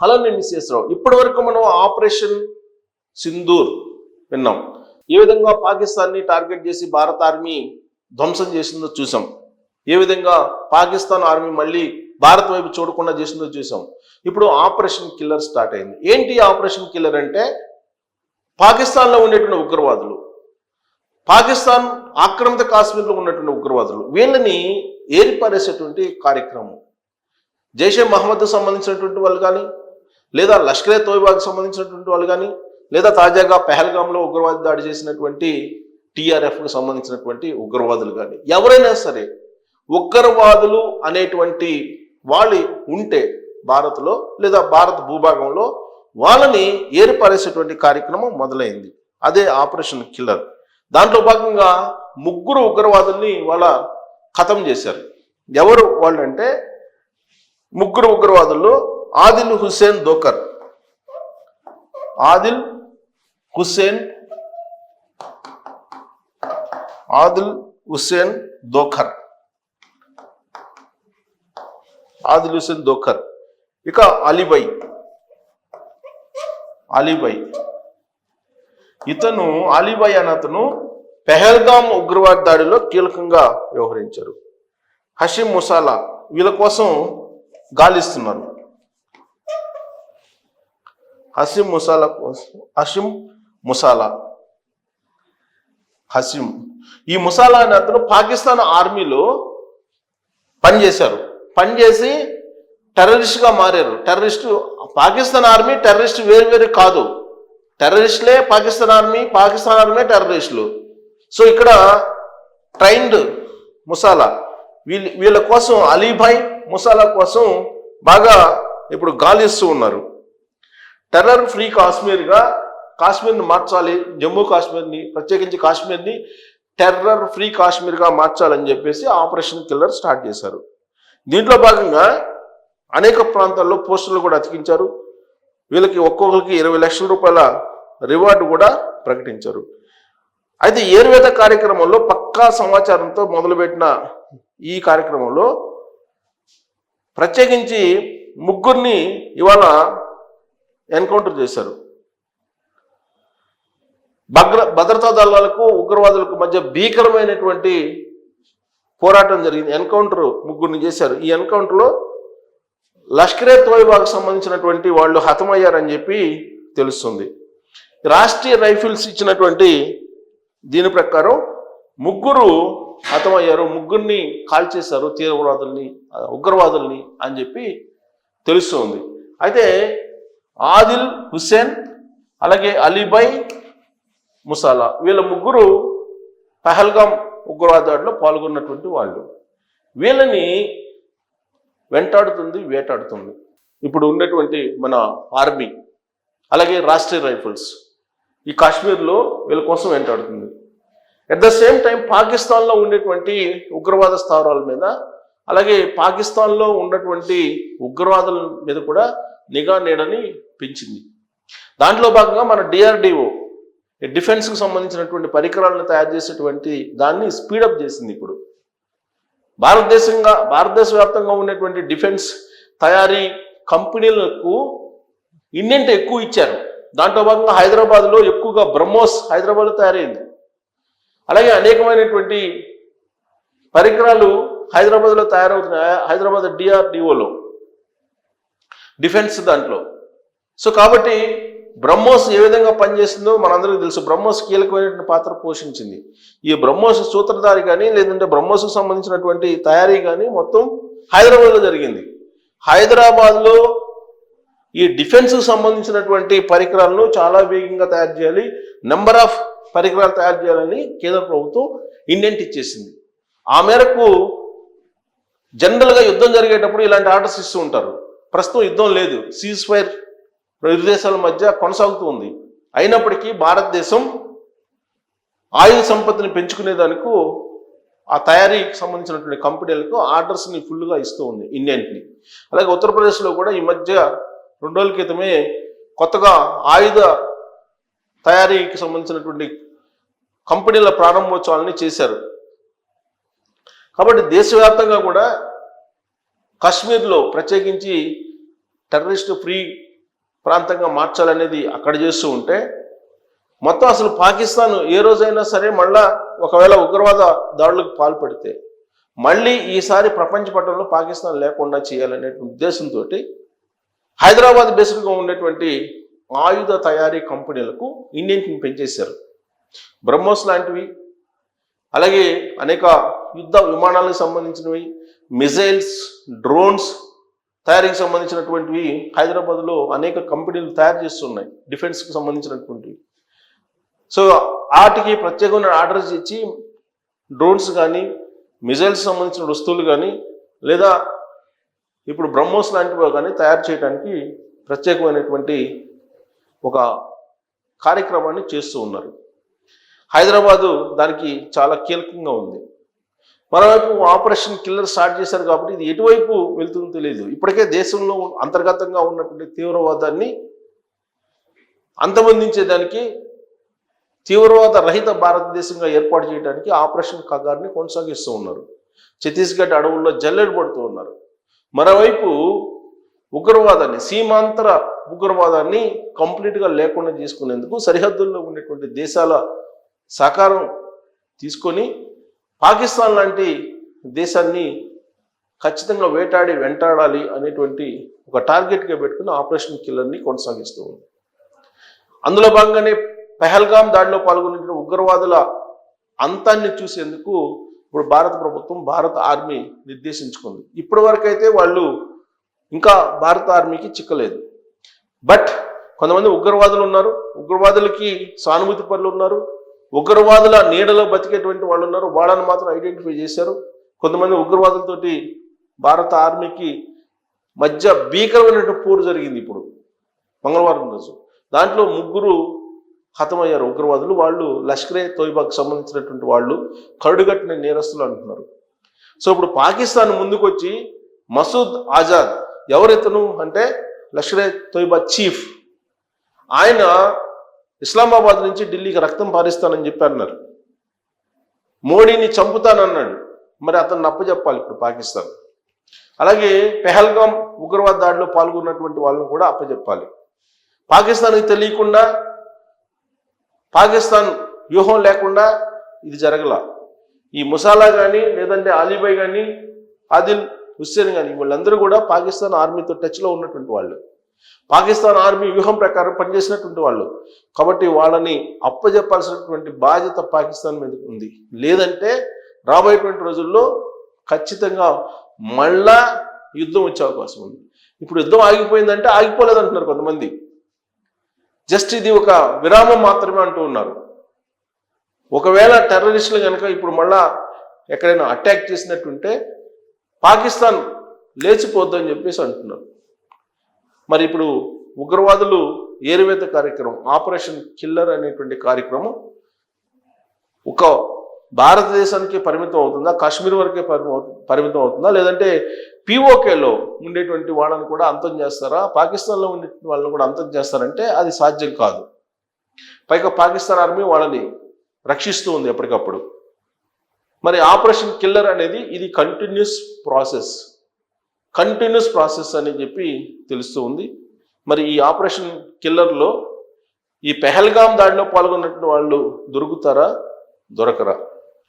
అలానే మిస్సెస్ రావు, ఇప్పటి వరకు మనం ఆపరేషన్ సింధూర్ విన్నాం. ఏ విధంగా పాకిస్తాన్ని టార్గెట్ చేసి భారత ఆర్మీ ధ్వంసం చేసిందో చూసాం. ఏ విధంగా పాకిస్తాన్ ఆర్మీ మళ్ళీ భారత్ వైపు చూడకుండా చేసిందో చూసాం. ఇప్పుడు ఆపరేషన్ కిల్లర్ స్టార్ట్ అయింది. ఏంటి ఆపరేషన్ కిల్లర్ అంటే, పాకిస్తాన్లో ఉండేటువంటి ఉగ్రవాదులు, పాకిస్తాన్ ఆక్రమిత కాశ్మీర్లో ఉన్నటువంటి ఉగ్రవాదులు, వీళ్ళని ఏరిపారేసేటువంటి కార్యక్రమం. జైషే మహమ్మద్కు సంబంధించినటువంటి వాళ్ళు కానీ, లేదా లష్కరే తోయిబాకి సంబంధించినటువంటి వాళ్ళు కానీ, లేదా తాజాగా పెహల్గాంలో ఉగ్రవాద దాడి చేసినటువంటి టీఆర్ఎఫ్కు సంబంధించినటువంటి ఉగ్రవాదులు కానీ, ఎవరైనా సరే ఉగ్రవాదులు అనేటువంటి వాళ్ళు ఉంటే భారత్లో లేదా భారత భూభాగంలో, వాళ్ళని ఏరిపారేసేటువంటి కార్యక్రమం మొదలైంది. అదే ఆపరేషన్ కిల్లర్. దాంట్లో భాగంగా 3 ఉగ్రవాదుల్ని వాళ్ళ ఖతం చేశారు. ఎవరు వాళ్ళు అంటే, 3 ఉగ్రవాదుల్లో ఆదిల్ హుస్సేన్ దోకర్, ఆదిల్ హుస్సేన్ దోకర్, ఇక అలీబై. ఇతను అలీబై అనే అతను పెహల్గాం ఉగ్రవాద దాడిలో కీలకంగా వ్యవహరించారు. హషీం ముసాలా వీళ్ళ కోసం గాలిస్తున్నారు. ఈ ముసాలా అనే అతను పాకిస్తాన్ ఆర్మీలో పనిచేసి టెర్రరిస్ట్గా మారారు. పాకిస్తాన్ ఆర్మీ టెర్రరిస్ట్ వేరు కాదు, టెర్రరిస్టులే పాకిస్తాన్ ఆర్మీ టెర్రరిస్టులు. సో ఇక్కడ ట్రైన్డ్ ముసాలా వీళ్ళ కోసం, అలీభాయ్ ముసాలా కోసం బాగా ఇప్పుడు గాలిస్తూ ఉన్నారు. టెర్రర్ ఫ్రీ కాశ్మీర్ని మార్చాలి, జమ్మూ కాశ్మీర్ని, ప్రత్యేకించి కాశ్మీర్ని టెర్రర్ ఫ్రీ కాశ్మీర్గా మార్చాలని చెప్పేసి ఆపరేషన్ కిల్లర్ స్టార్ట్ చేశారు. దీంట్లో భాగంగా అనేక ప్రాంతాల్లో పోస్టులు కూడా అతికించారు. వీళ్ళకి ఒక్కొక్కరికి 20 లక్షల రూపాయల రివార్డు కూడా ప్రకటించారు. అయితే ఏర్వేద కార్యక్రమంలో పక్కా సమాచారంతో మొదలుపెట్టిన ఈ కార్యక్రమంలో ప్రత్యేకించి 3 ఇవాళ ఎన్కౌంటర్ చేశారు. భద్రతా దళాలకు ఉగ్రవాదులకు మధ్య భీకరమైనటువంటి పోరాటం జరిగింది. ఎన్కౌంటర్ 3 చేశారు. ఈ ఎన్కౌంటర్లో లష్కరే తోయిబాకు సంబంధించినటువంటి వాళ్ళు హతమయ్యారని చెప్పి తెలుస్తుంది. రాష్ట్రీయ రైఫిల్స్ ఇచ్చినటువంటి దీని ప్రకారం 3 హతమయ్యారు, 3 కాల్చేశారు ఉగ్రవాదుల్ని అని చెప్పి తెలుస్తుంది. అయితే ఆదిల్ హుస్సేన్, అలాగే అలీభై ముసాలా వీళ్ళ 3 పహల్గాం ఉగ్రవాద దాడిలో పాల్గొన్నటువంటి వాళ్ళు. వీళ్ళని వేటాడుతుంది ఇప్పుడు ఉన్నటువంటి మన ఆర్మీ, అలాగే రాష్ట్రీయ రైఫిల్స్ ఈ కాశ్మీర్లో వీళ్ళ కోసం వెంటాడుతుంది. అట్ ద సేమ్ టైం పాకిస్తాన్లో ఉండేటువంటి ఉగ్రవాద స్థావరాల మీద, అలాగే పాకిస్తాన్లో ఉన్నటువంటి ఉగ్రవాదుల మీద కూడా నిఘా నీడని పెంచింది. దాంట్లో భాగంగా మన డిఆర్డిఓ డిఫెన్స్కి సంబంధించినటువంటి పరికరాలను తయారు చేసేటువంటి దాన్ని స్పీడప్ చేసింది. ఇప్పుడు భారతదేశ వ్యాప్తంగా ఉన్నటువంటి డిఫెన్స్ తయారీ కంపెనీలకు ఇండెంట్ ఎక్కువ ఇచ్చారు. దాంట్లో భాగంగా హైదరాబాద్లో ఎక్కువగా బ్రహ్మోస్ హైదరాబాద్లో తయారైంది. అలాగే అనేకమైనటువంటి పరికరాలు హైదరాబాద్లో తయారవుతున్నాయి, హైదరాబాద్ డిఆర్డిఓలో డిఫెన్స్ దాంట్లో. సో కాబట్టి బ్రహ్మోస్ ఏ విధంగా పనిచేస్తుందో మనందరికీ తెలుసు. బ్రహ్మోస్ కీలకమైనటువంటి పాత్ర పోషించింది. ఈ బ్రహ్మోస్ సూత్రధారి కానీ, లేదంటే బ్రహ్మోస్కు సంబంధించినటువంటి తయారీ కానీ మొత్తం హైదరాబాద్లో జరిగింది. హైదరాబాద్లో ఈ డిఫెన్స్కు సంబంధించినటువంటి పరికరాలను చాలా వేగంగా తయారు చేయాలి, నెంబర్ ఆఫ్ పరికరాలు తయారు చేయాలని కేంద్ర ప్రభుత్వం ఇండెంట్ ఇచ్చేసింది. ఆ మేరకు జనరల్గా యుద్ధం జరిగేటప్పుడు ఇలాంటి ఆర్డర్స్ ఇస్తూ ఉంటారు. ప్రస్తుతం యుద్ధం లేదు, సీజ్ ఫైర్ ఇరు దేశాల మధ్య కొనసాగుతూ ఉంది. అయినప్పటికీ భారతదేశం ఆయుధ సంపత్తిని పెంచుకునేదానికి ఆ తయారీకి సంబంధించినటువంటి కంపెనీలకు ఆర్డర్స్ని ఫుల్గా ఇస్తూ ఉంది, ఇండియన్కి. అలాగే ఉత్తరప్రదేశ్లో కూడా ఈ మధ్య 2 రోజుల క్రితమే కొత్తగా ఆయుధ తయారీకి సంబంధించినటువంటి కంపెనీల ప్రారంభోత్సవాలని చేశారు. కాబట్టి దేశవ్యాప్తంగా కూడా కాశ్మీర్లో ప్రత్యేకించి టెర్రరిస్ట్ ఫ్రీ ప్రాంతంగా మార్చాలనేది అక్కడ చేస్తూ ఉంటే, మొత్తం అసలు పాకిస్తాన్ ఏ రోజైనా సరే మళ్ళా ఒకవేళ ఉగ్రవాద దాడులకు పాల్పడితే మళ్ళీ ఈసారి ప్రపంచ పటంలో పాకిస్తాన్ లేకుండా చేయాలనే ఉద్దేశంతో హైదరాబాద్ బేస్డ్గా ఉండేటువంటి ఆయుధ తయారీ కంపెనీలకు ఇండియన్కి పెంచేశారు. బ్రహ్మోస్ లాంటివి, అలాగే అనేక యుద్ధ విమానాలకు సంబంధించినవి, మిజైల్స్, డ్రోన్స్ తయారీకి సంబంధించినటువంటివి హైదరాబాద్లో అనేక కంపెనీలు తయారు చేస్తున్నాయి, డిఫెన్స్కి సంబంధించినటువంటివి. సో వాటికి ప్రత్యేకమైన ఆర్డర్స్ ఇచ్చి డ్రోన్స్ కానీ, మిజైల్స్ సంబంధించిన వస్తువులు కానీ, లేదా ఇప్పుడు బ్రహ్మోస్ లాంటివి కానీ తయారు చేయడానికి ప్రత్యేకమైనటువంటి ఒక కార్యక్రమాన్ని చేస్తూ ఉన్నారు. హైదరాబాదు దానికి చాలా కీలకంగా ఉంది. మరోవైపు ఆపరేషన్ కిల్లర్ స్టార్ట్ చేశారు కాబట్టి ఇది ఎటువైపు వెళ్తుందో తెలియదు. ఇప్పటికే దేశంలో అంతర్గతంగా ఉన్నటువంటి తీవ్రవాదాన్ని అంతమొందించేదానికి, తీవ్రవాద రహిత భారతదేశంగా ఏర్పాటు చేయడానికి ఆపరేషన్ కగార్ని కొనసాగిస్తూ ఉన్నారు. ఛత్తీస్గఢ్ అడవుల్లో జల్లెడ పడుతూ ఉన్నారు. మరోవైపు ఉగ్రవాదాన్ని, సీమాంతర ఉగ్రవాదాన్ని కంప్లీట్గా లేకుండా చేసుకునేందుకు సరిహద్దుల్లో ఉండేటువంటి దేశాల సహకారం తీసుకొని పాకిస్తాన్ లాంటి దేశాన్ని ఖచ్చితంగా వెంటాడాలి అనేటువంటి ఒక టార్గెట్గా పెట్టుకుని ఆపరేషన్ కిల్లర్ని కొనసాగిస్తూ ఉంది. అందులో భాగంగానే పెహల్గాం దాడిలో పాల్గొన్న ఉగ్రవాదుల అంతాన్ని చూసేందుకు ఇప్పుడు భారత ప్రభుత్వం, భారత ఆర్మీ నిర్దేశించుకుంది. ఇప్పటి వరకు అయితే వాళ్ళు ఇంకా భారత ఆర్మీకి చిక్కలేదు. బట్ కొంతమంది ఉగ్రవాదులు ఉన్నారు, ఉగ్రవాదులకి సానుభూతి పరులు ఉన్నారు, ఉగ్రవాదుల నీడలో బతికేటువంటి వాళ్ళు ఉన్నారు. వాళ్ళని మాత్రం ఐడెంటిఫై చేశారు. కొంతమంది ఉగ్రవాదులతోటి భారత ఆర్మీకి మధ్య భీకరమైన పోరు జరిగింది ఇప్పుడు మంగళవారం రోజు. దాంట్లో 3 హతమయ్యారు ఉగ్రవాదులు. వాళ్ళు లష్కరే తోయిబాకు సంబంధించినటువంటి వాళ్ళు, కరుడుగట్టిన నేరస్తులు అంటున్నారు. సో ఇప్పుడు పాకిస్తాన్ ముందుకు వచ్చి మసూద్ ఆజాద్ ఎవరితను అంటే లష్కరే తోయిబా చీఫ్, ఆయన ఇస్లామాబాద్ నుంచి ఢిల్లీకి రక్తం పారిస్తానని చెప్పి అన్నారు. మోడీని చంపుతానన్నాడు. మరి అతన్ని అప్పచెప్పాలి ఇప్పుడు పాకిస్తాన్. అలాగే పెహల్గాం ఉగ్రవాద దాడిలో పాల్గొన్నటువంటి వాళ్ళని కూడా అప్పచెప్పాలి. పాకిస్తాన్కి తెలియకుండా, పాకిస్తాన్ వ్యూహం లేకుండా ఇది జరగల. ఈ ముసాలా కానీ, లేదంటే అలీబాయ్ కానీ, ఆదిల్ హుస్సేన్ కానీ, వీళ్ళందరూ కూడా పాకిస్తాన్ ఆర్మీతో టచ్లో ఉన్నటువంటి వాళ్ళు, పాకిస్తాన్ ఆర్మీ వ్యూహం ప్రకారం పనిచేసినటువంటి వాళ్ళు. కాబట్టి వాళ్ళని అప్పజెప్పాల్సినటువంటి బాధ్యత పాకిస్తాన్ మీద ఉంది. లేదంటే రాబోయేటువంటి రోజుల్లో ఖచ్చితంగా మళ్ళా యుద్ధం వచ్చే అవకాశం ఉంది. ఇప్పుడు యుద్ధం ఆగిపోయిందంటే ఆగిపోలేదంటున్నారు కొంతమంది. జస్ట్ ఇది ఒక విరామం మాత్రమే అంటూ ఉన్నారు. ఒకవేళ టెర్రరిస్టులు కనుక ఇప్పుడు మళ్ళా ఎక్కడైనా అటాక్ చేసినట్టుంటే పాకిస్తాన్ లేచిపోద్దని చెప్పేసి అంటున్నారు. మరి ఇప్పుడు ఉగ్రవాదులు ఏరువేత కార్యక్రమం, ఆపరేషన్ కిల్లర్ అనేటువంటి కార్యక్రమం ఒక భారతదేశానికి పరిమితం అవుతుందా, కాశ్మీర్ వరకే పరిమితం అవుతుందా, లేదంటే పిఓకేలో ఉండేటువంటి వాళ్ళని కూడా అంతం చేస్తారా, పాకిస్తాన్లో ఉండే వాళ్ళని కూడా అంతం చేస్తారంటే అది సాధ్యం కాదు. పైగా పాకిస్తాన్ ఆర్మీ వాళ్ళని రక్షిస్తూ ఉంది ఎప్పటికప్పుడు. మరి ఆపరేషన్ కిల్లర్ అనేది ఇది కంటిన్యూస్ ప్రాసెస్ అని చెప్పి తెలుస్తూ ఉంది. మరి ఈ ఆపరేషన్ కిల్లర్లో ఈ పెహల్గాం దాడిలో పాల్గొన్నటువంటి వాళ్ళు దొరకరా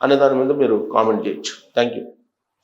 అనే దాని మీద మీరు కామెంట్ చేయొచ్చు. Thank you.